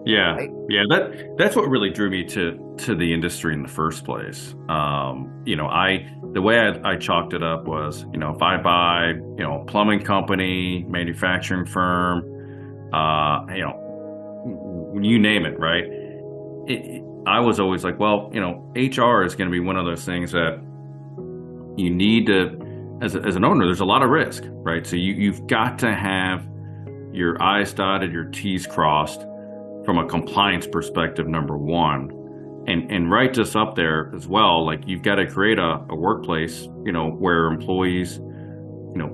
Yeah, right? yeah. That's what really drew me to the industry in the first place. The way I chalked it up was, if I buy, a plumbing company, manufacturing firm, you name it, right? I was always like, well, HR is going to be one of those things that you need to, as an owner, there's a lot of risk, right? So you've got to have your I's dotted, your T's crossed from a compliance perspective, number one. And right just up there as well, like you've got to create a workplace, where employees,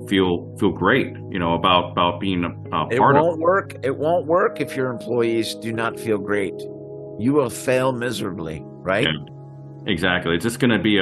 feel great, about being a It part of won't work. It won't work if your employees do not feel great. You will fail miserably, it. right? Exactly. It's just going to be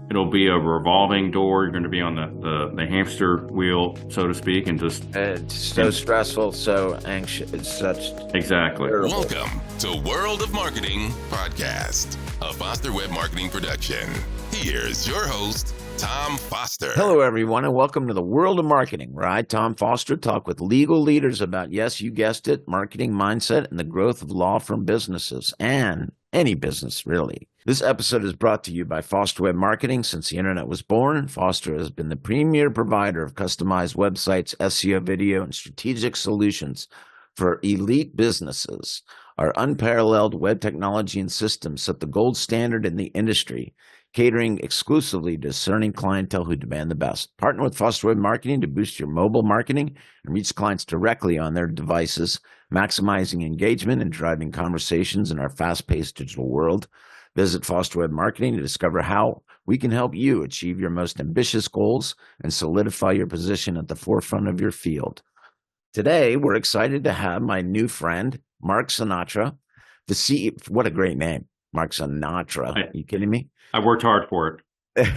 it'll be a revolving door. You're going to be on the hamster wheel, so to speak, and just, It's so and stressful, so anxious. It's such exactly. terrible. Welcome to World of Marketing Podcast, a Foster Web Marketing production. Here's your host, Tom Foster. Hello, everyone, and welcome to the World of Marketing, where I, Tom Foster, talk with legal leaders about, yes, you guessed it, marketing mindset and the growth of law firm businesses, and any business, really. This episode is brought to you by Foster Web Marketing. Since the internet was born, Foster has been the premier provider of customized websites, SEO video, and strategic solutions for elite businesses. Our unparalleled web technology and systems set the gold standard in the industry, catering exclusively to discerning clientele who demand the best. Partner with Foster Web Marketing to boost your mobile marketing and reach clients directly on their devices, maximizing engagement and driving conversations in our fast-paced digital world. Visit Foster Web Marketing to discover how we can help you achieve your most ambitious goals and solidify your position at the forefront of your field. Today, we're excited to have my new friend, Mark Sinatra, the CEO. What a great name, Mark Sinatra. Are you kidding me? I worked hard for it.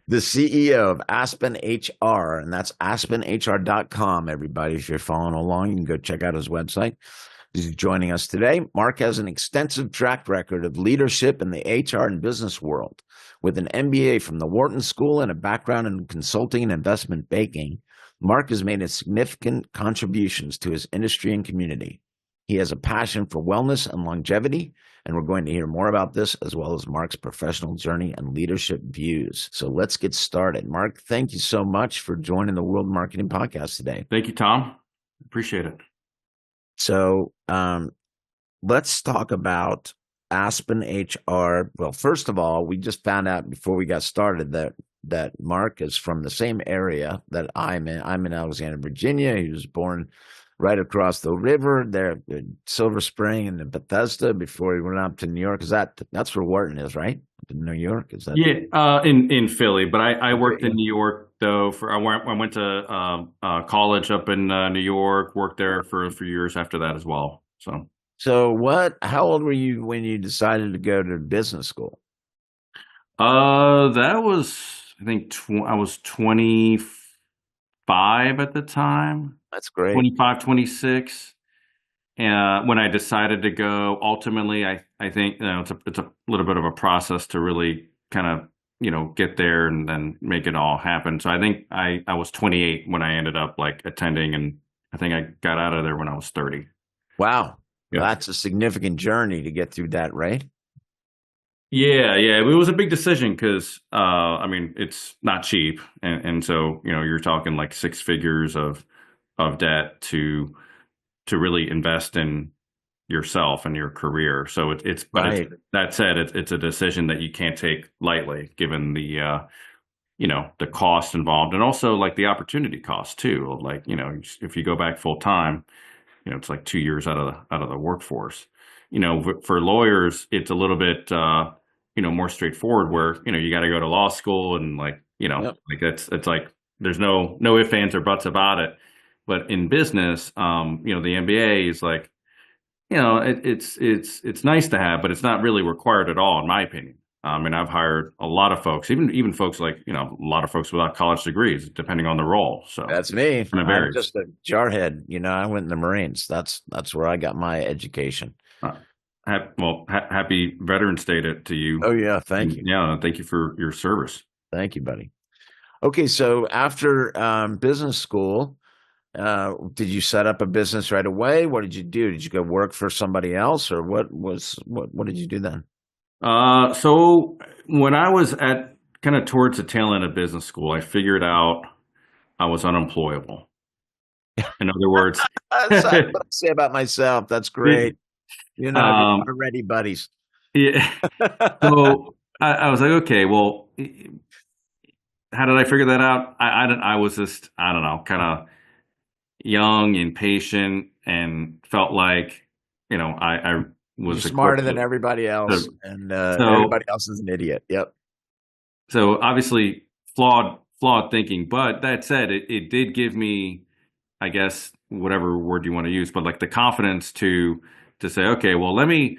The CEO of Aspen HR, and that's aspenhr.com, everybody. If you're following along, you can go check out his website. He's joining us today. Mark has an extensive track record of leadership in the HR and business world. With an MBA from the Wharton School and a background in consulting and investment banking, Mark has made significant contributions to his industry and community. He has a passion for wellness and longevity, and we're going to hear more about this as well as Mark's professional journey and leadership views. So let's get started. Mark, thank you so much for joining the World Marketing Podcast today. Thank you, Tom. Appreciate it. So let's talk about Aspen HR. Well, first of all, we just found out before we got started that Mark is from the same area that I'm in. I'm in Alexandria, Virginia. He was born right across the river there in Silver Spring and in Bethesda before he went up to New York. That's where Wharton is, right? In New York? Is that? Yeah, in Philly, but I worked in New York though. I went to college up in New York. Worked there for a few years after that as well. So how old were you when you decided to go to business school? That was, I think I was 25 at the time. That's great. 25, 26. When I decided to go, ultimately, I think it's a little bit of a process to really kind of get there and then make it all happen. So I think I was 28 when I ended up like attending, and I think I got out of there when I was 30. Wow, yeah. That's a significant journey to get through that, right? Yeah, it was a big decision because it's not cheap, and so you're talking like six figures of debt to really invest in yourself and your career. So Right. That said, it's a decision that you can't take lightly, given the the cost involved, and also like the opportunity cost too. Like if you go back full time, it's like 2 years out of the workforce. For lawyers, it's a little bit more straightforward, where you got to go to law school and like Yep. like it's like there's no ifs, ands, or buts about it. But in business, the MBA is like, it's nice to have, but it's not really required at all, in my opinion. And I've hired a lot of folks, even folks like, a lot of folks without college degrees, depending on the role. So That's me. and it I'm varies. just a jarhead. I went in the Marines. That's where I got my education. Happy Veterans Day to you. Oh yeah, thank you. Yeah, thank you for your service. Thank you, buddy. Okay, so after business school, Did you set up a business right away? What did you do? Did you go work for somebody else, or what did you do then? So when I was at kind of towards the tail end of business school, I figured out I was unemployable. In other words, That's what I say about myself. That's great. You and I um, are ready buddies. yeah. So I was like, okay, well, how did I figure that out? I was just, I don't know, kind of young, impatient, and felt like, I You're was smarter equipped than everybody else, to and so everybody else is an idiot. Yep. so obviously flawed thinking. But that said, it did give me, I guess, whatever word you want to use, but like the confidence to say, okay, well, let me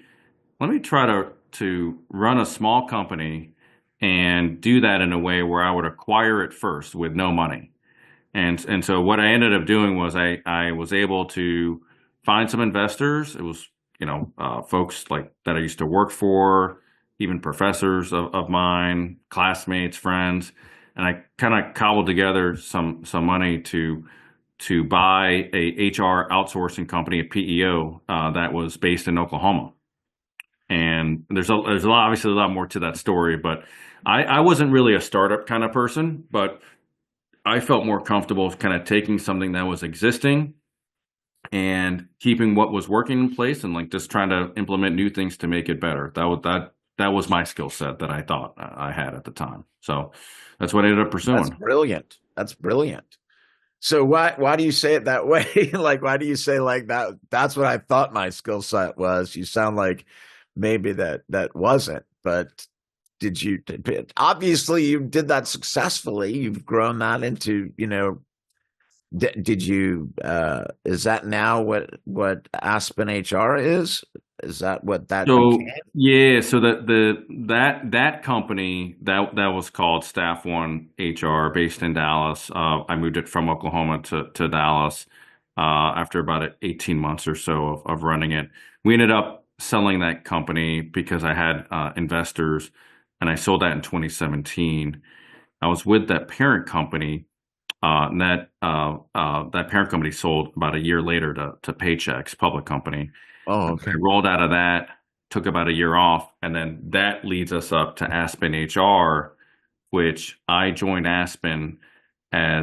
try to run a small company and do that in a way where I would acquire it first with no money. And so what I ended up doing was I was able to find some investors. It was, folks like that I used to work for, even professors of mine, classmates, friends, and I kind of cobbled together some money to buy a HR outsourcing company, a PEO, that was based in Oklahoma. And there's a lot, obviously a lot more to that story, but I wasn't really a startup kind of person, but I felt more comfortable kind of taking something that was existing and keeping what was working in place and like just trying to implement new things to make it better. That was my skill set that I thought I had at the time. So that's what I ended up That's pursuing. brilliant. That's brilliant. So why do you say it that way? Like, why do you say like that? That's what I thought my skill set was. You sound like maybe that wasn't, but did you, obviously you did that successfully. You've grown that into, did you, is that now what Aspen HR is? Is that what that became? So yeah, so that company that was called Staff One HR, based in Dallas. I moved it from Oklahoma to Dallas after about 18 months or so of running it. We ended up selling that company because I had investors, and I sold that in 2017. I was with that parent company, and that parent company sold about a year later to Paychex, public company. Oh, I okay. rolled out of that, took about a year off, and then that leads us up to Aspen HR, which I joined Aspen I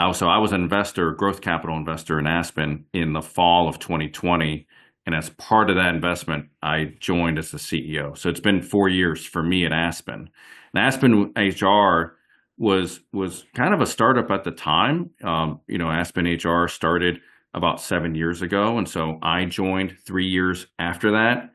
was an investor, growth capital investor in Aspen in the fall of 2020. And as part of that investment, I joined as the CEO. So it's been 4 years for me at Aspen. And Aspen HR was kind of a startup at the time. Aspen HR started about 7 years ago, and so I joined 3 years after that.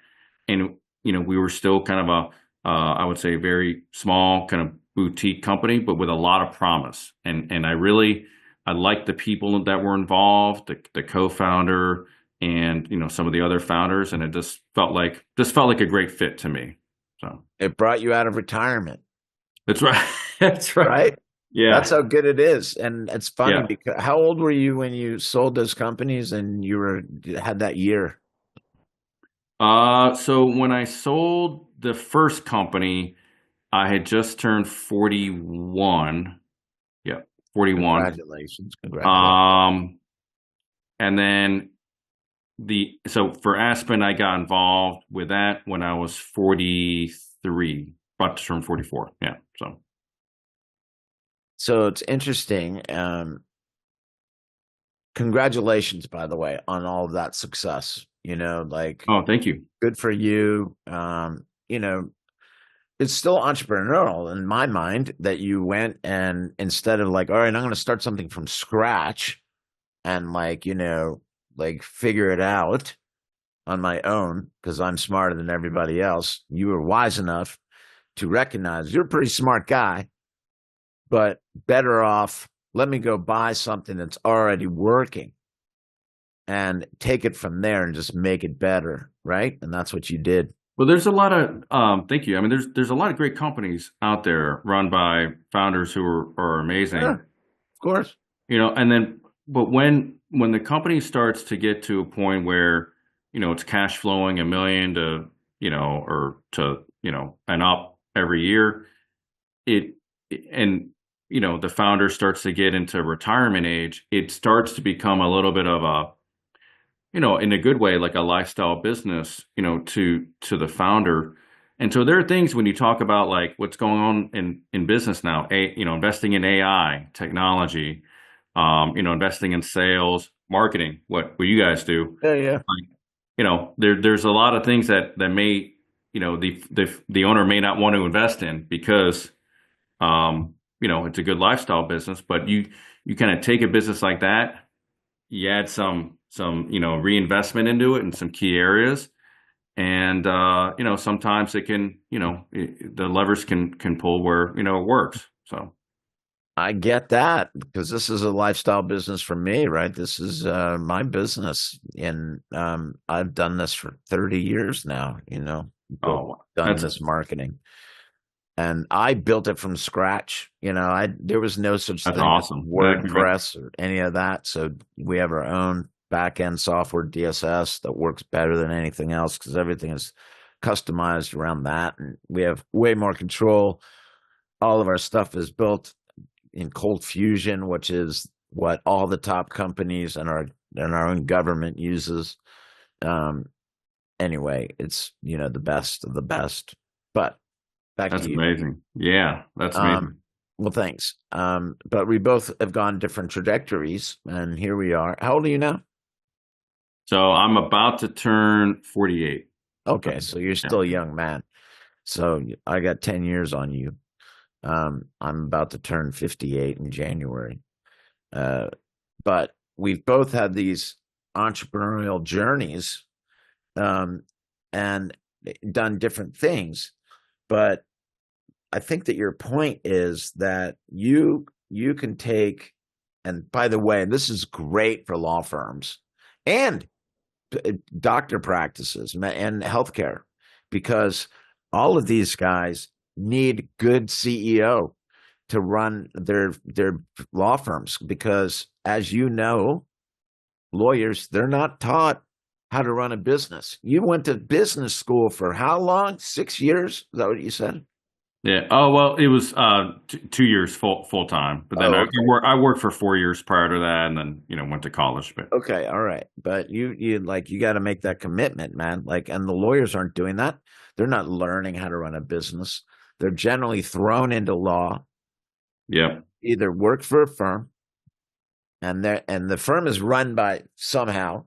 And we were still kind of I would say, very small kind of boutique company, but with a lot of promise. And I liked the people that were involved, the co-founder, and some of the other founders, and it just felt like a great fit to me. So It brought you out of retirement. that's right. That's right. Right? That's Yeah. how good it is. And it's funny Yeah. because how old were you when you sold those companies and had that year? So when I sold the first company, I had just turned 41. Yeah, 41. Congratulations. Congratulations. Um, and then so for Aspen, I got involved with that when I was 43, about to turn 44. Yeah. So it's interesting. Congratulations, by the way, on all of that success. Oh, thank you. Good for you. It's still entrepreneurial in my mind that you went and instead of like, all right, I'm going to start something from scratch and figure it out on my own because I'm smarter than everybody else. You were wise enough to recognize you're a pretty smart guy, but better off, let me go buy something that's already working and take it from there and just make it better, right? And that's what you did. Well, there's a lot of thank you. I mean, there's a lot of great companies out there run by founders who are amazing. Yeah, of course. But when the company starts to get to a point where it's cash flowing $1 million to or to and up every year, it and the founder starts to get into retirement age, it starts to become a little bit of a, in a good way, like a lifestyle business, to the founder. And so there are things when you talk about like what's going on in business now, investing in AI, technology, investing in sales, marketing, what you guys do. Yeah, yeah. Like, there's a lot of things that may, the owner may not want to invest in because, it's a good lifestyle business, but you kind of take a business like that, you add some reinvestment into it in some key areas, and sometimes it can, the levers can pull where it works. So I get that because this is a lifestyle business for me, right? This is my business, and I've done this for 30 years now. oh, Done that's this marketing, and I built it from scratch. There was no such thing as awesome. WordPress or any of that. So we have our own back end software, DSS, that works better than anything else because everything is customized around that, and we have way more control. All of our stuff is built in Cold Fusion, which is what all the top companies and our own government uses. Anyway, it's the best of the best. But back That's to you. amazing. Yeah, that's amazing. Well, thanks. But we both have gone different trajectories, and here we are. How old are you now? So I'm about to turn 48. Okay, so you're still a young man. So I got 10 years on you. I'm about to turn 58 in January. But we've both had these entrepreneurial journeys and done different things. But I think that your point is that you can take, and by the way, this is great for law firms and doctor practices and healthcare, because all of these guys need good CEO to run their law firms, because as you know, lawyers, they're not taught how to run a business. You went to business school for how long? 6 years? Is that what you said? Yeah. Oh, well, it was 2 years full time, but then Okay. I worked for 4 years prior to that, and then went to college. But Okay, all right. But you got to make that commitment, man. And the lawyers aren't doing that. They're not learning how to run a business. They're generally thrown into law, yeah, either work for a firm, and the firm is run by somehow.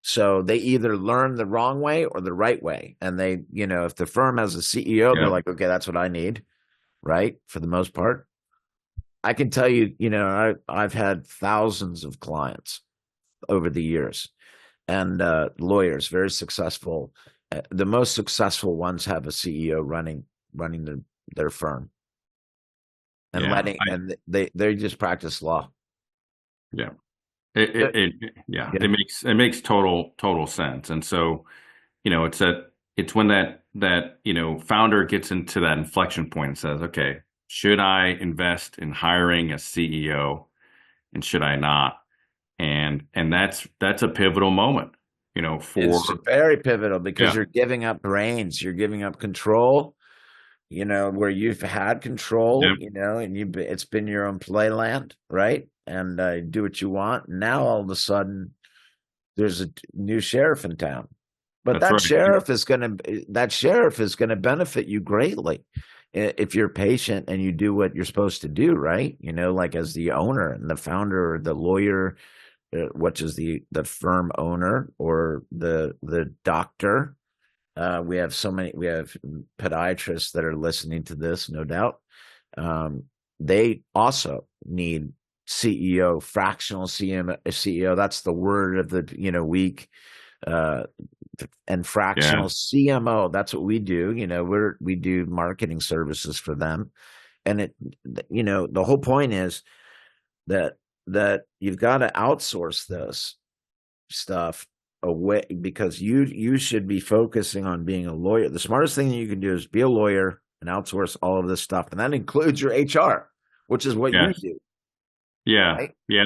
So they either learn the wrong way or the right way. And they, if the firm has a CEO, they're like, okay, that's what I need, right? For the most part. I can tell you, I've had thousands of clients over the years, and lawyers, very successful. The most successful ones have a CEO running their firm, and yeah, and they just practice law. yeah. It makes total sense. And so, it's when that founder gets into that inflection point and says, okay, should I invest in hiring a CEO and should I not? And that's a pivotal moment, It's very pivotal because yeah, you're giving up brains, you're giving up control. Where you've had control, yeah, and it's been your own playland, right? And do what you want. Now all of a sudden, there's a new sheriff in town, but that's right. that sheriff is gonna benefit you greatly if you're patient and you do what you're supposed to do, right? Like as the owner and the founder or the lawyer, which is the firm owner, or the doctor. We have podiatrists that are listening to this, no doubt. They also need CEO, fractional CEO. That's the word of the week. And fractional CMO. That's what we do. We do marketing services for them, and the whole point is that you've got to outsource this stuff away, because you should be focusing on being a lawyer. The smartest thing you can do is be a lawyer and outsource all of this stuff, and that includes your HR, which is what you do. Yeah, right? yeah.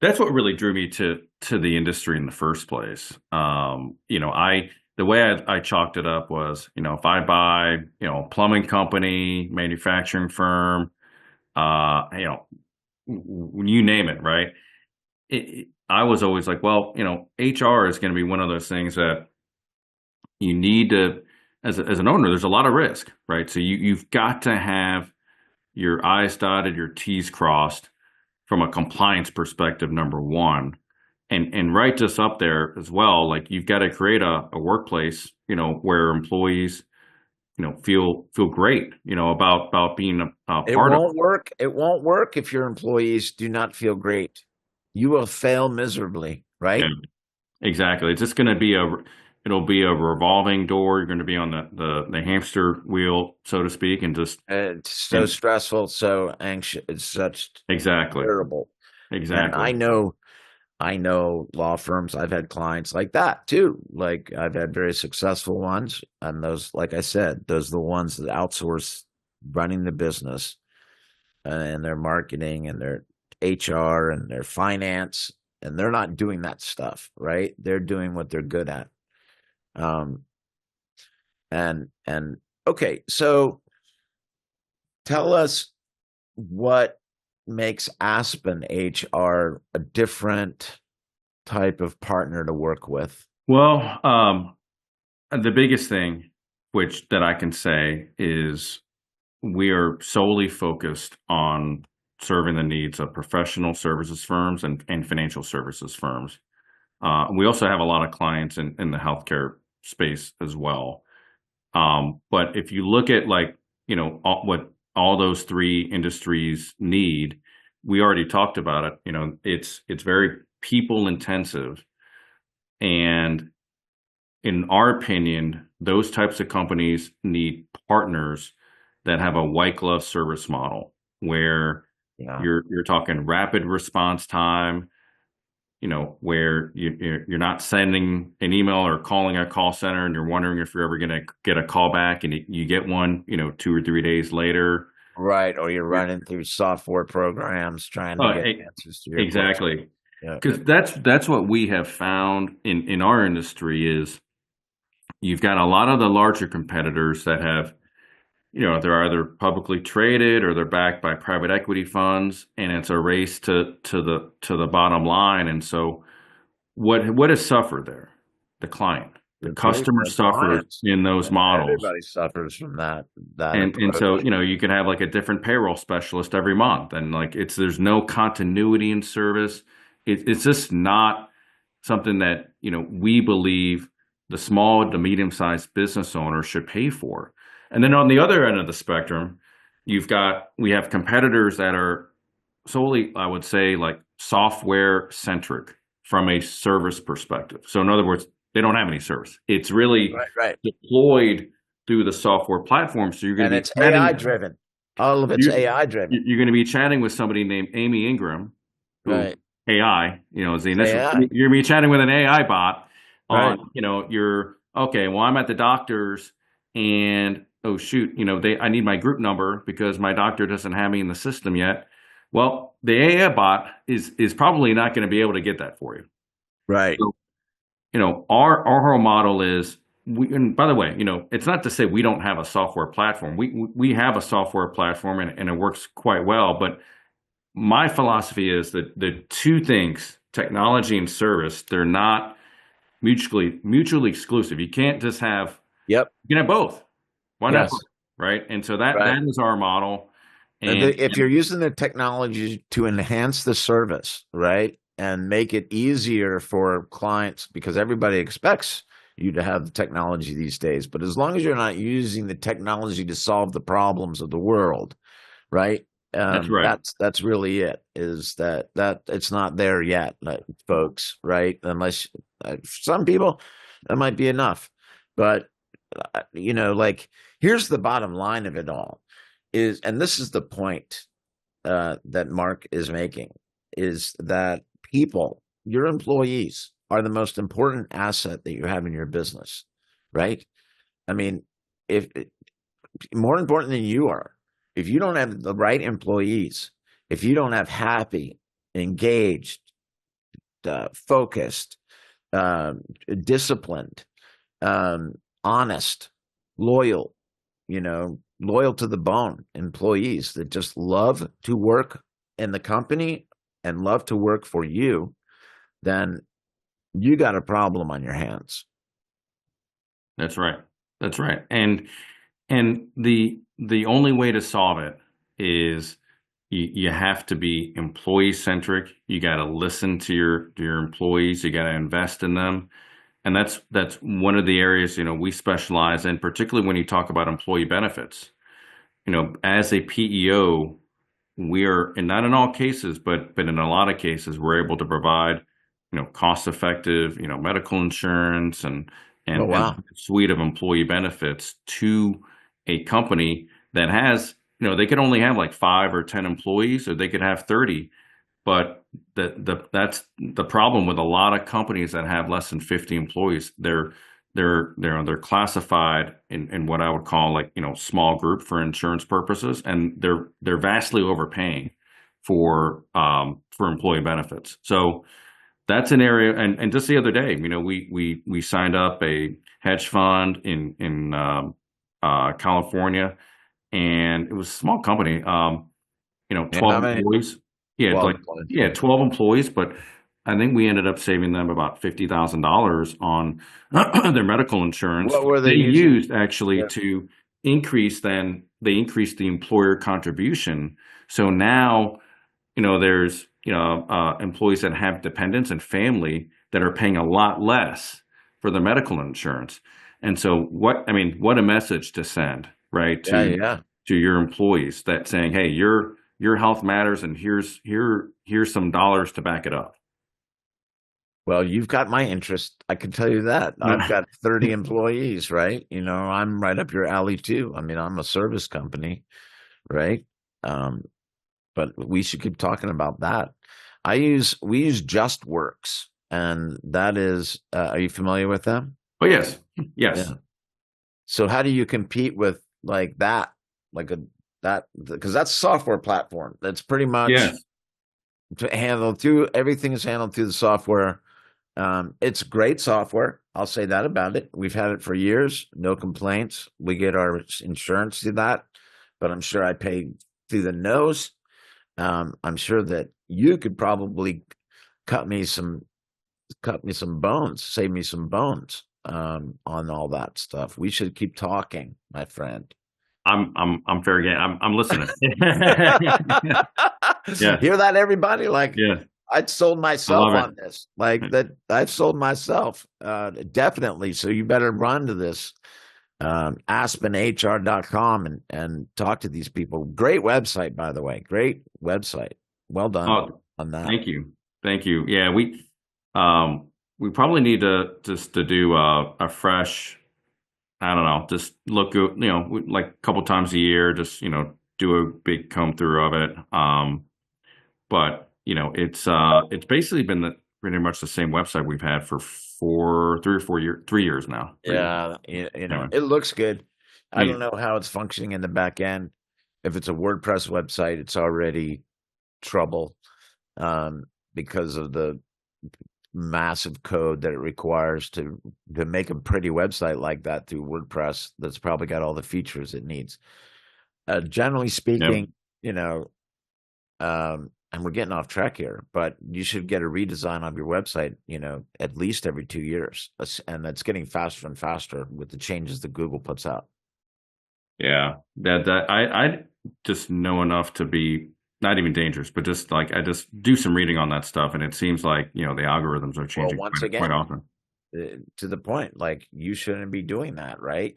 That's what really drew me to the industry in the first place. The way I chalked it up was, if I buy, a plumbing company, manufacturing firm, you name it, right? I was always like, well, HR is going to be one of those things that you need to, as an owner, there's a lot of risk, right? So you've got to have your I's dotted, your T's crossed from a compliance perspective, number one. And right just up there as well, like you've got to create a workplace, where employees, feel great, about being a It part of won't work. It won't work if your employees do not feel great. You will fail miserably, it. Yeah, right? exactly. It's just going to be it'll be a revolving door. You're going to be on the hamster wheel, so to speak, and just, It's so and stressful, so anxious. It's such exactly, terrible. And exactly. I know law firms. I've had clients like that too. Like I've had very successful ones, and those, like I said, those are the ones that outsource running the business and their marketing and their HR and their finance, and they're not doing that stuff, right? They're doing what they're good at. Um, and okay, so tell us what makes Aspen HR a different type of partner to work with. Well, the biggest thing, which that I can say, is we are solely focused on serving the needs of professional services firms and financial services firms. We also have a lot of clients in the healthcare space as well. But if you look at, like, what all those three industries need, we already talked about it. It's very people intensive. And in our opinion, those types of companies need partners that have a white glove service model where Yeah. you're talking rapid response time, where you're not sending an email or calling a call center and you're wondering if you're ever going to get a call back, and you get one, 2 or 3 days later. Right. Or you're running through software programs trying to get answers to your questions. Exactly. Yeah. Because that's what we have found in our industry is you've got a lot of the larger competitors that have, they're either publicly traded or they're backed by private equity funds, and it's a race to the bottom line. And so what has suffered there? The client. The customer suffers Clients. in those models. Everybody suffers from that And so, approach. you can have like a different payroll specialist every month, and like there's no continuity in service. It's just not something that, we believe the small to medium-sized business owner should pay for. And then on the other end of the spectrum, we have competitors that are solely, I would say, like software centric from a service perspective. So in other words, they don't have any service. It's really Right. deployed through the software platform. So you're going And to be it's AI driven. All of it's AI driven. You're going to be chatting with somebody named Amy Ingram, who Right. AI, is the initial. AI. You're going to be chatting with an AI bot Right. on, you're okay. Well, I'm at the doctor's, and oh shoot, I need my group number because my doctor doesn't have me in the system yet. Well, the AI bot is probably not going to be able to get that for you. Right. So, our whole model is, and by the way, it's not to say we don't have a software platform. We have a software platform, and it works quite well. But my philosophy is that the two things, technology and service, they're not mutually exclusive. You can't just have. Yep. You can have both. Why not Yes. both? Right? And so that Right. is our model. And If you're using the technology to enhance the service, right, and make it easier for clients, because everybody expects you to have the technology these days, but as long as you're not using the technology to solve the problems of the world, right? That's right. That's really it. Is that it's not there yet, folks, right? Unless some people, that might be enough, but like, here's the bottom line of it all. And this is the point that Mark is making, is that people, your employees, are the most important asset that you have in your business, right? I mean, if more important than you are, if you don't have the right employees, if you don't have happy, engaged, focused, disciplined, honest, loyal, loyal to the bone employees that just love to work in the company and love to work for you, then you got a problem on your hands. That's right. That's right. And the only way to solve it is you have to be employee centric. You got to listen to your employees. You got to invest in them. And that's one of the areas, we specialize in, particularly when you talk about employee benefits. As a PEO, and not in all cases, but in a lot of cases, we're able to provide, cost effective, medical insurance and Oh, wow. and a suite of employee benefits to a company that has, they could only have like 5 or 10 employees, or they could have 30. But that's the problem with a lot of companies that have less than 50 employees. They're classified in what I would call like, small group for insurance purposes, and they're vastly overpaying for employee benefits. So that's an area. And just the other day, we signed up a hedge fund in California, and it was a small company. 12 employees. Yeah, 12 like employees. 12 employees, but I think we ended up saving them about $50,000 on their medical insurance. What were they used actually Yeah. to increase? Then they increased the employer contribution. So now, there's employees that have dependents and family that are paying a lot less for their medical insurance. And so what a message to send, right? To your employees, that saying, hey, your health matters, and here's some dollars to back it up. Well, you've got my interest. I can tell you that. I've got 30 employees, right? I'm right up your alley too. I'm a service company, right? But we should keep talking about that. We use JustWorks, and that is, are you familiar with them? Oh, yes. Yes. Yeah. So how do you compete with like that? Because that's a software platform. That's pretty much everything is handled through the software. It's great software. I'll say that about it. We've had it for years. No complaints. We get our insurance through that, but I'm sure I pay through the nose. I'm sure that you could probably cut me some bones, save me some bones, on all that stuff. We should keep talking, my friend. I'm fair game. I'm listening. Yeah. Hear that, everybody? I'd sold myself on this. I've sold myself, definitely. So you better run to this, AspenHR.com and talk to these people. Great website, by the way. Great website. Well done on that. Thank you. Yeah, we probably need to do a fresh, I don't know, just look at, like a couple times a year, just, do a big comb through of it. But it's basically been pretty much the same website we've had for 3 years now. Yeah, it looks good. I don't know how it's functioning in the back end. If it's a WordPress website, it's already trouble, because of the massive code that it requires to make a pretty website like that through WordPress. That's probably got all the features it needs. Generally speaking, and we're getting off track here, but you should get a redesign of your website, at least every 2 years. And that's getting faster and faster with the changes that Google puts out. Yeah, I just know enough to be not even dangerous, but just like I just do some reading on that stuff, and it seems like the algorithms are changing quite often. To the point, like you shouldn't be doing that, right?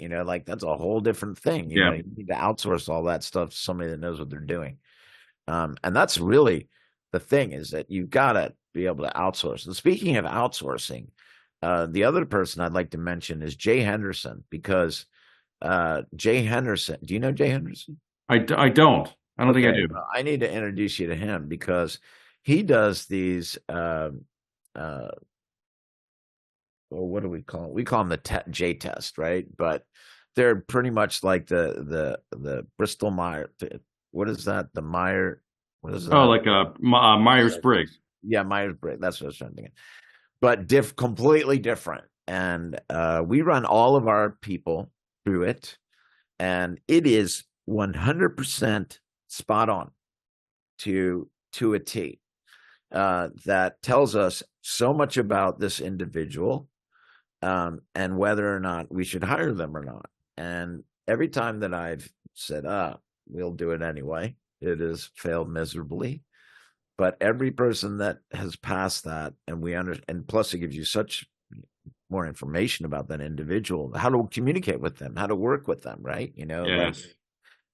That's a whole different thing. You need to outsource all that stuff to somebody that knows what they're doing. And that's really the thing, is that you've got to be able to outsource. And speaking of outsourcing, the other person I'd like to mention is Jay Henderson, because Jay Henderson, do you know Jay Henderson? I don't. I don't think I do. I need to introduce you to him, because he does these, what do we call it? We call them the J test, right? But they're pretty much like the Bristol Myers. What is that? The Meyer? What is that? Oh, like Myers-Briggs. Yeah, Myers-Briggs. That's what I was trying to think of. But completely different. And we run all of our people through it, and it is 100% spot on to a T. That tells us so much about this individual, and whether or not we should hire them or not. And every time that I've said, we'll do it anyway, it has failed miserably. But every person that has passed that, and plus it gives you such more information about that individual, how to communicate with them, how to work with them, right? Yes.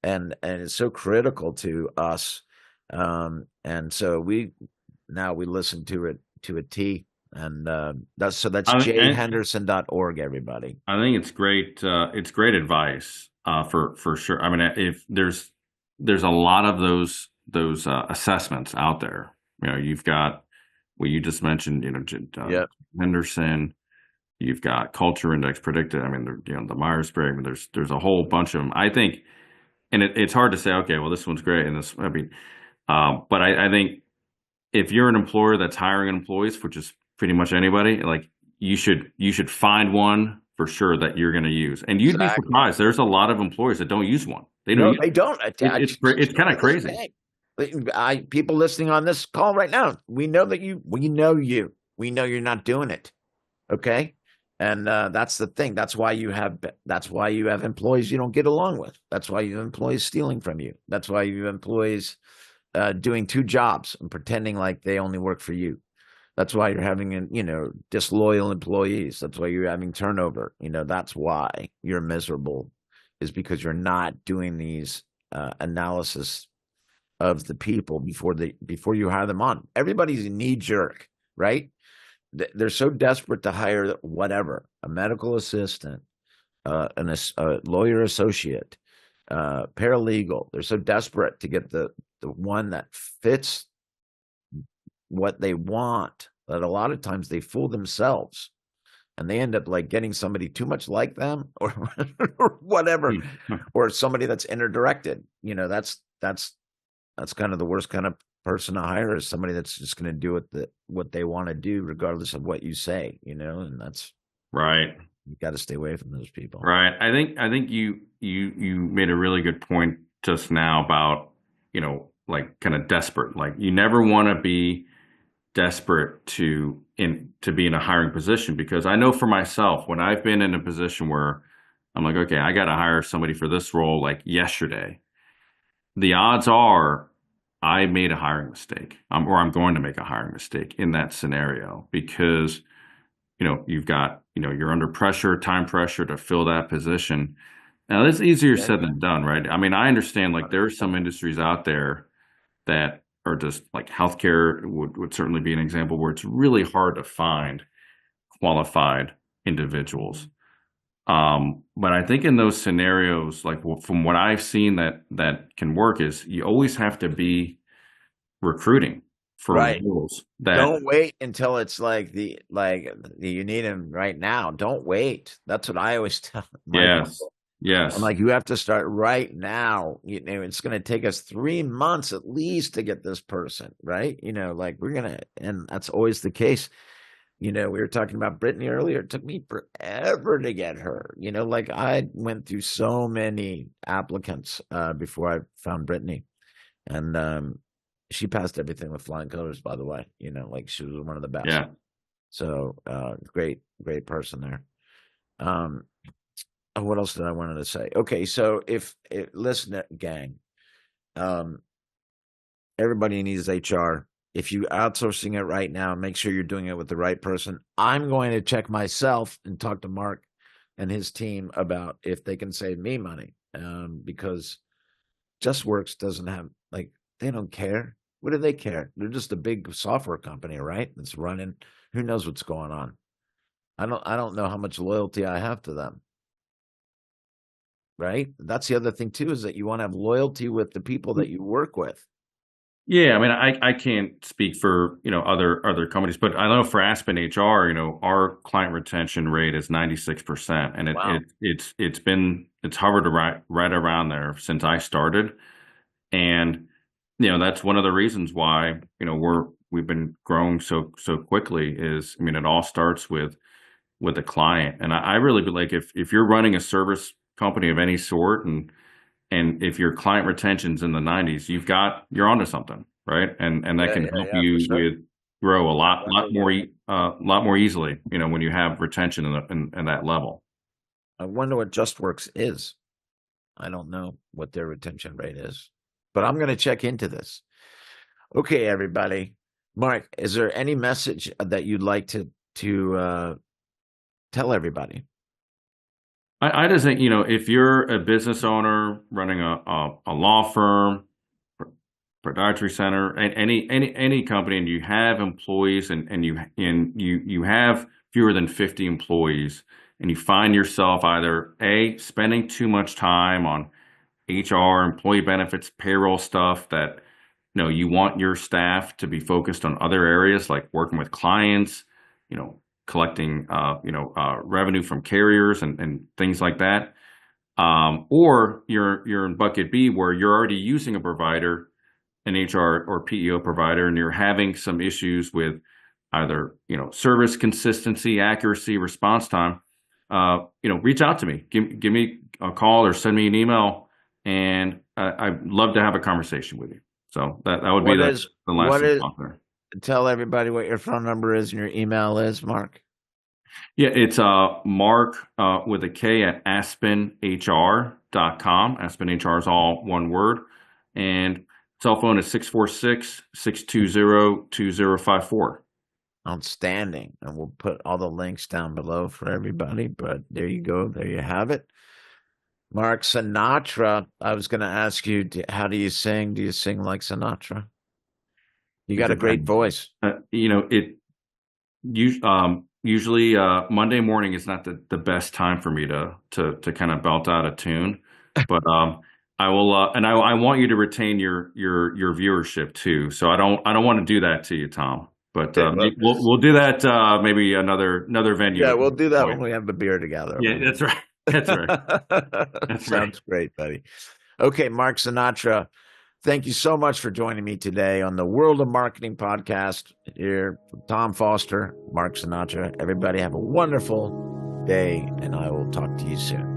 And it's so critical to us. And so we listen to it to a T. And that's jhenderson.org, everybody. I think it's great. It's great advice for sure. I mean, if there's a lot of those assessments out there. You've got what you just mentioned. Henderson. You've got Culture Index Predicted. I mean, the Myers-Briggs. There's a whole bunch of them. I think, and it's hard to say, okay, well, this one's great, and this. I mean, but I think if you're an employer that's hiring employees, which is pretty much anybody, like you should find one for sure that you're going to use, and you'd be surprised. There's a lot of employers that don't use one. They don't. It's kind of crazy. People listening on this call right now, we know you're not doing it. Okay. And that's the thing. That's why you have employees you don't get along with. That's why you have employees stealing from you. That's why you have employees doing two jobs and pretending like they only work for you. That's why you're having disloyal employees. That's why you're having turnover. That's why you're miserable, is because you're not doing these analysis of the people before you hire them on. Everybody's a knee jerk, right? They're so desperate to hire whatever, a medical assistant, a lawyer associate, paralegal. They're so desperate to get the one that fits what they want that a lot of times they fool themselves, and they end up like getting somebody too much like them or whatever, or somebody that's interdirected. That's kind of the worst kind of person to hire, is somebody that's just going to do what they want to do, regardless of what you say, and that's right. You got to stay away from those people. Right. I think you made a really good point just now about, like kind of desperate. Like you never want to be desperate to be in a hiring position, because I know for myself, when I've been in a position where I'm like, okay, I got to hire somebody for this role like yesterday, the odds are I made a hiring mistake, or I'm going to make a hiring mistake in that scenario, because, you've got, you're under pressure, time pressure to fill that position. Now, that's easier said than done, right? I mean, I understand like there are some industries out there that are just like healthcare would certainly be an example where it's really hard to find qualified individuals. But I think in those scenarios, like from what I've seen that can work, is you always have to be recruiting for roles. Don't wait until it's like you need them right now. Don't wait. That's what I always tell. Yes. I'm like, you have to start right now. It's going to take us 3 months at least to get this person, right? And that's always the case. We were talking about Brittany earlier. It took me forever to get her. I went through so many applicants before I found Brittany. And she passed everything with flying colors, by the way. She was one of the best. Yeah. So great person there. What else did I wanted to say? Okay, so if listen, gang, everybody needs HR. If you outsourcing it right now, make sure you're doing it with the right person. I'm going to check myself and talk to Mark and his team about if they can save me money, because JustWorks doesn't have, they don't care. What do they care? They're just a big software company, right? That's running. Who knows what's going on? I don't know how much loyalty I have to them. Right? That's the other thing too, is that you want to have loyalty with the people that you work with. Yeah, I mean, I can't speak for other companies, but I know for Aspen HR, our client retention rate is 96%, and it's hovered right around there since I started, and that's one of the reasons why we've been growing so quickly. Is, I mean, it all starts with a client, and I really like if you're running a service company of any sort, and And if your client retention's in the 90s, you're onto something, right? And that can help for you sure. with grow a lot more easily, when you have retention in that level. I wonder what JustWorks is. I don't know what their retention rate is, but I'm going to check into this. Okay, everybody. Mark, is there any message that you'd like to tell everybody? I just think, if you're a business owner running a law firm, podiatry center, and any company, and you have employees, and you have fewer than 50 employees, and you find yourself either spending too much time on HR, employee benefits, payroll stuff that you want your staff to be focused on other areas like working with clients, collecting revenue from carriers and things like that. Or you're in bucket B, where you're already using a provider, an HR or PEO provider, and you're having some issues with either service consistency, accuracy, response time. Reach out to me. Give me a call or send me an email, and I'd love to have a conversation with you. So that would be the last thing out there. Tell everybody what your phone number is and your email is, Mark. Yeah, it's Mark with a K at AspenHR.com. Aspen HR is all one word. And cell phone is 646-620-2054. Outstanding. And we'll put all the links down below for everybody. But there you go. There you have it. Mark Sinatra, I was going to ask you, how do you sing? Do you sing like Sinatra? You got a great voice. Usually Monday morning is not the best time for me to kind of belt out a tune, but I will, and I want you to retain your viewership too. So I don't want to do that to you, Tom. But we'll do that maybe another venue. Yeah, we'll do that when we have a beer together. Yeah, that's right. That's right. That's Sounds great, buddy. Okay, Mark Sinatra, thank you so much for joining me today on the World of Marketing podcast here. Tom Foster, Mark Sinatra. Everybody have a wonderful day, and I will talk to you soon.